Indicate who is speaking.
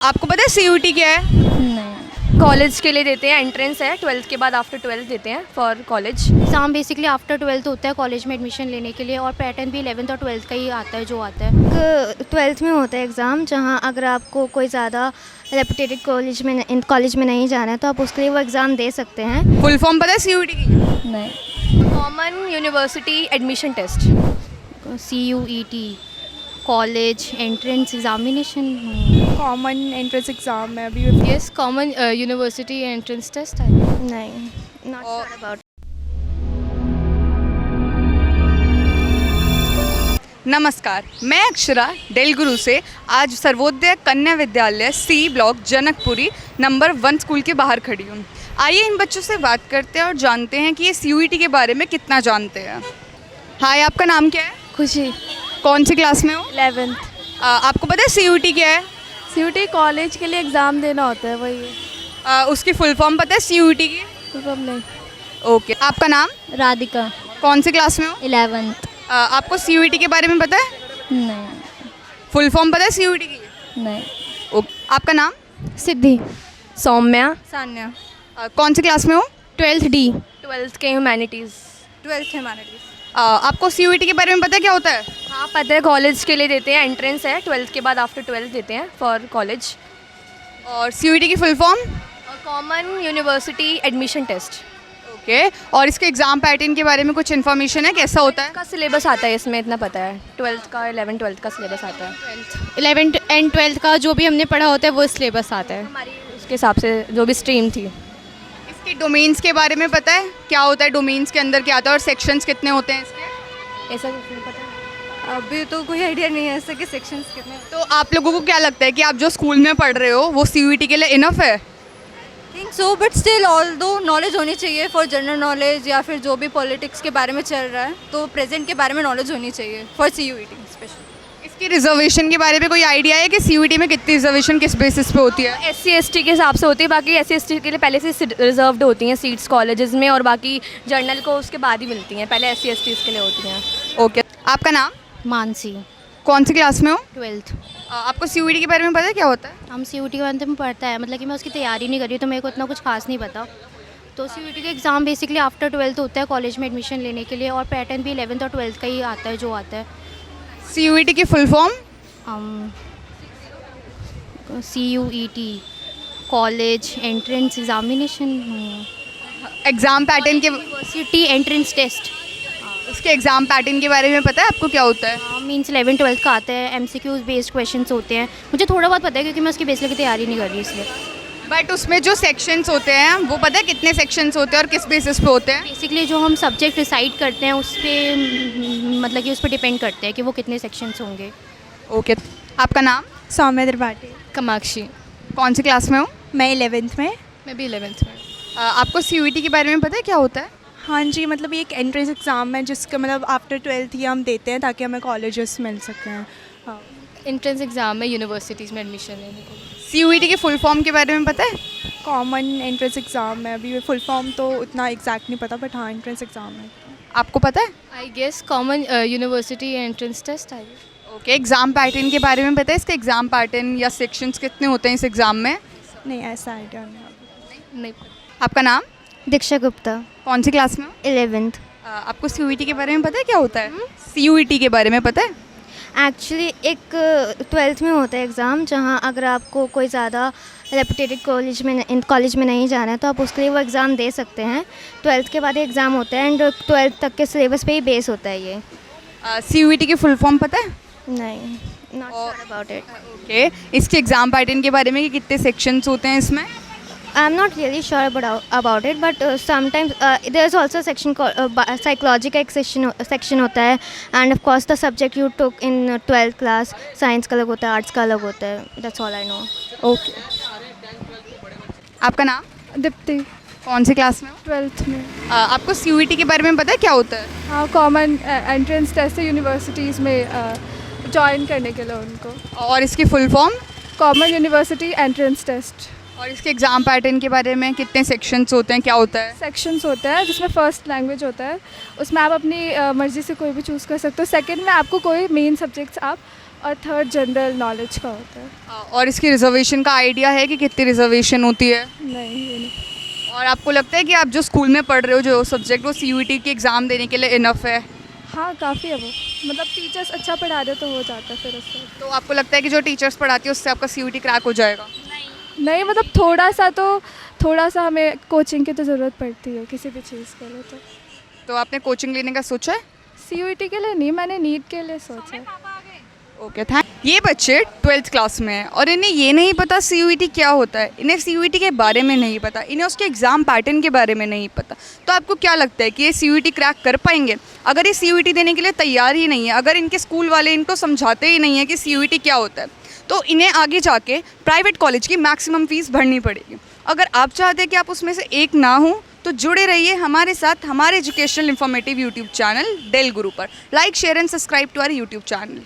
Speaker 1: आपको पता है सीयूटी क्या है?
Speaker 2: नहीं, कॉलेज के लिए देते हैं, एंट्रेंस है 12th के बाद, आफ्टर 12th देते हैं for college.
Speaker 3: Exam basically after 12th होता है कॉलेज में एडमिशन लेने के लिए, और पैटर्न भी 11th और 12th का ही आता है जो आता है।
Speaker 4: 12th में होता है एग्ज़ाम, जहाँ अगर आपको कोई ज़्यादा रेपुटेटेड कॉलेज में नहीं जाना है तो आप उसके लिए वो एग्ज़ाम दे सकते हैं।
Speaker 1: फुल फॉर्म पता है सीयूटी की?
Speaker 2: नहीं, common university admission test.
Speaker 3: CUET college entrance examination.
Speaker 5: Common entrance exam है अभी।
Speaker 2: Yes, common university entrance test है।
Speaker 4: नहीं, नॉट श्योर अबाउट।
Speaker 1: नमस्कार, मैं अक्षरा डेल गुरु से आज Sarvodaya Kanya Vidyalaya C block Janakpuri number 1 school के बाहर खड़ी हूँ। आइए इन बच्चों से बात करते हैं और जानते हैं कि ये सीयूटी के बारे में कितना जानते हैं। हाय, आपका नाम क्या है?
Speaker 5: खुशी।
Speaker 1: कौन सी क्लास में हो?
Speaker 5: 11th।
Speaker 1: आपको पता है सीयूटी क्या है?
Speaker 5: सीयूटी कॉलेज के लिए एग्ज़ाम देना होता है, वही है।
Speaker 1: उसकी फुल फॉर्म पता है सीयूटी की?
Speaker 5: नहीं।
Speaker 1: ओके, आपका नाम?
Speaker 3: राधिका।
Speaker 1: कौन सी क्लास में हो?
Speaker 3: 11th।
Speaker 1: आपको सीयूटी के बारे में पता है?
Speaker 3: नहीं।
Speaker 1: फुल फॉर्म पता है सीयूटी की?
Speaker 3: नहीं।
Speaker 1: ओके, आपका नाम?
Speaker 2: सिद्धि। सौम्या।
Speaker 5: सान्या।
Speaker 1: कौन सी क्लास में हो?
Speaker 2: 12th D, 12th के ह्यूमैनिटीज़।
Speaker 5: 12th humanities.
Speaker 1: आपको सीयूटी के बारे में पता है क्या होता है?
Speaker 2: हाँ पता है, कॉलेज के लिए देते हैं, एंट्रेंस है 12th के बाद, आफ्टर 12th देते हैं फॉर कॉलेज।
Speaker 1: और सीयूटी की full form?
Speaker 2: Common university admission test.
Speaker 1: Okay, और इसके एग्ज़ाम पैटर्न के बारे में कुछ इन्फॉर्मेशन है, कैसा होता है?
Speaker 2: का सिलेबस आता है इसमें, इतना पता है। 12th का 11 12th का सिलेबस आता है।
Speaker 3: 11th एंड 12th का जो भी हमने पढ़ा होता है वो सिलेबस आता है।
Speaker 2: हमारी उसके हिसाब से जो भी स्ट्रीम थी।
Speaker 1: इसके डोमेन्स के बारे में पता है क्या होता है? डोमेन्स के अंदर क्या आता है और सेक्शंस कितने होते हैं इसके?
Speaker 2: ऐसा कुछ नहीं पता।
Speaker 5: अभी तो कोई आइडिया नहीं है ऐसे कि सेक्शंस कितने।
Speaker 1: तो आप लोगों को क्या लगता है कि आप जो स्कूल में पढ़ रहे हो वो सीयूटी के लिए इनफ है?
Speaker 5: Think so, but still although knowledge होनी चाहिए फॉर जनरल नॉलेज, या फिर जो भी पॉलिटिक्स के बारे में चल रहा है तो प्रेजेंट के बारे में नॉलेज होनी चाहिए फॉर सीयूईटी स्पेशली।
Speaker 1: इसकी रिजर्वेशन के बारे में कोई आइडिया है कि सीयूटी में कितनी रिजर्वेशन किस बेसिस पे होती है?
Speaker 2: SC ST के हिसाब से होती है, बाकी SC ST के लिए पहले से रिजर्व्ड होती हैं सीट्स कॉलेजेस में, और बाकी जर्नल को उसके बाद ही मिलती हैं, पहले SC ST के लिए होती हैं।
Speaker 1: ओके, आपका नाम?
Speaker 3: मानसी।
Speaker 1: कौन सी क्लास में हो?
Speaker 3: 12th।
Speaker 1: आपको सीयूटी के बारे में पता है क्या होता है?
Speaker 3: हम CUET के बारे में पढ़ता है, मतलब कि मैं उसकी तैयारी नहीं कर रही हूँ तो मेरे को इतना कुछ खास नहीं पता। तो CUET का एग्ज़ाम बेसिकली आफ्टर 12th होता है कॉलेज में एडमिशन लेने के लिए, और पैटर्न भी 11th और 12th का ही आता है जो आता है।
Speaker 1: सीयूटी की full form?
Speaker 3: CUET college entrance examination.
Speaker 1: Exam pattern के
Speaker 3: यूनिवर्सिटी एंट्रेंस टेस्ट।
Speaker 1: उसके एग्ज़ाम पैटर्न के बारे में पता है आपको क्या होता है?
Speaker 3: मीन्स 11 12th का आता है, MCQs बेस्ड क्वेश्चंस होते हैं। मुझे थोड़ा बहुत पता है क्योंकि मैं उसकी बेस लेकर तैयारी नहीं कर रही इसलिए।
Speaker 1: बट उसमें जो सेक्शंस होते हैं वो पता है कितने सेक्शंस होते हैं और किस बेसिस पे होते हैं?
Speaker 3: बेसिकली जो हम सब्जेक्ट डिसाइड करते हैं उस पर, मतलब कि उस पर डिपेंड करते हैं कि वो कितने सेक्शंस होंगे।
Speaker 1: ओके, आपका नाम?
Speaker 5: सौम्या त्रिपाठी।
Speaker 2: कामाक्षी।
Speaker 1: कौन सी क्लास में हो?
Speaker 5: मैं 11th में।
Speaker 2: मैं भी 11th में।
Speaker 1: आपको सीयूटी के बारे में पता है क्या होता है?
Speaker 5: हाँ जी, मतलब ये एक एंट्रेंस एग्ज़ाम है जिसका मतलब आफ्टर 12th ही हम देते हैं ताकि हमें कॉलेजेस मिल सकें। हाँ।
Speaker 2: एंट्रेंस एग्ज़ाम में यूनिवर्सिटीज़ में एडमिशन लेने को।
Speaker 1: सीयूटी के फुल फॉर्म के बारे में पता है?
Speaker 5: कॉमन एंट्रेंस एग्ज़ाम है अभी। फुल फॉर्म तो उतना एग्जैक्ट नहीं पता, बट हाँ एंट्रेंस एग्ज़ाम है।
Speaker 1: आपको पता है?
Speaker 2: I guess common university entrance test. I
Speaker 1: okay, exam pattern के बारे में पता है? इसके एग्ज़ाम पैटर्न या सेक्शंस कितने होते हैं इस एग्ज़ाम में?
Speaker 5: नहीं, ऐसा आइडिया नहीं।
Speaker 2: नहीं।
Speaker 1: आपका नाम?
Speaker 4: दीक्षा गुप्ता।
Speaker 1: कौन सी क्लास में हो?
Speaker 4: 11th।
Speaker 1: आपको सीयूटी के बारे में पता है क्या होता है? सीयूटी के बारे में पता है?
Speaker 4: एक्चुअली एक 12th में होता है एग्ज़ाम, जहाँ अगर आपको कोई ज़्यादा रेपुटेटेड कॉलेज में नहीं जाना है तो आप उसके लिए वो एग्ज़ाम दे सकते हैं। 12th के बाद एग्ज़ाम होता है एंड 12th तक के सिलेबस पे ही बेस होता है ये।
Speaker 1: सीयूटी की फुल फॉर्म पता है?
Speaker 4: नहीं, not sure about it.
Speaker 1: Okay, इसके एग्ज़ाम पैटर्न के बारे में कि कितने सेक्शंस होते हैं इसमें?
Speaker 4: I'm not really sure about it, but sometimes there's also a section called psychology का एक section होता है, and of course the subject you took in 12th class, science का अलग होता है, arts का अलग होता है. That's all I know.
Speaker 1: Okay, आपका नाम?
Speaker 5: दीप्ति।
Speaker 1: कौन सी क्लास में हो?
Speaker 5: 12th में।
Speaker 1: आपको सीयूटी के बारे में पता है क्या होता है?
Speaker 5: हाँ, कॉमन एंट्रेंस टेस्ट है यूनिवर्सिटीज़ में ज्वाइन करने के लिए उनको।
Speaker 1: और इसकी full form?
Speaker 5: Common university entrance test.
Speaker 1: और इसके एग्ज़ाम पैटर्न के बारे में कितने सेक्शंस होते हैं, क्या होता है?
Speaker 5: सेक्शंस होता है जिसमें फर्स्ट लैंग्वेज होता है, उसमें आप अपनी मर्ज़ी से कोई भी चूज़ कर सकते हो। सेकंड में आपको कोई मेन सब्जेक्ट्स आप
Speaker 6: और थर्ड जनरल नॉलेज का होता है।
Speaker 1: और इसकी रिजर्वेशन का आइडिया है कि कितनी रिजर्वेशन होती है?
Speaker 6: नहीं ये नहीं।
Speaker 1: और आपको लगता है कि आप जो स्कूल में पढ़ रहे हो जो सब्जेक्ट वो CUET की एग्ज़ाम देने के लिए इनफ है?
Speaker 6: हाँ काफ़ी है वो, मतलब टीचर्स अच्छा पढ़ा रहे तो हो जाता है फिर उससे।
Speaker 1: तो आपको लगता है कि जो टीचर्स पढ़ाती है उससे आपका CUET क्रैक हो जाएगा?
Speaker 6: नहीं मतलब थोड़ा सा हमें कोचिंग की तो ज़रूरत पड़ती है किसी भी चीज़ के लिए।
Speaker 1: तो आपने कोचिंग लेने का सोचा है?
Speaker 6: CUET के लिए नहीं, मैंने नीट के लिए सोचा है।
Speaker 1: Okay thank. ये बच्चे 12th क्लास में हैं और इन्हें ये नहीं पता CUET क्या होता है, इन्हें CUET के बारे में नहीं पता, इन्हें उसके एग्ज़ाम पैटर्न के बारे में नहीं पता। तो आपको क्या लगता है कि ये CUET क्रैक कर पाएंगे? अगर ये CUET देने के लिए तैयार ही नहीं है, अगर इनके स्कूल वाले इनको समझाते ही नहीं है कि CUET क्या होता है, तो इन्हें आगे जाके प्राइवेट कॉलेज की मैक्सिमम फ़ीस भरनी पड़ेगी। अगर आप चाहते हैं कि आप उसमें से एक ना हो तो जुड़े रहिए हमारे साथ हमारे एजुकेशनल इन्फॉर्मेटिव यूट्यूब चैनल डेल गुरु पर। Like share and subscribe to our YouTube channel.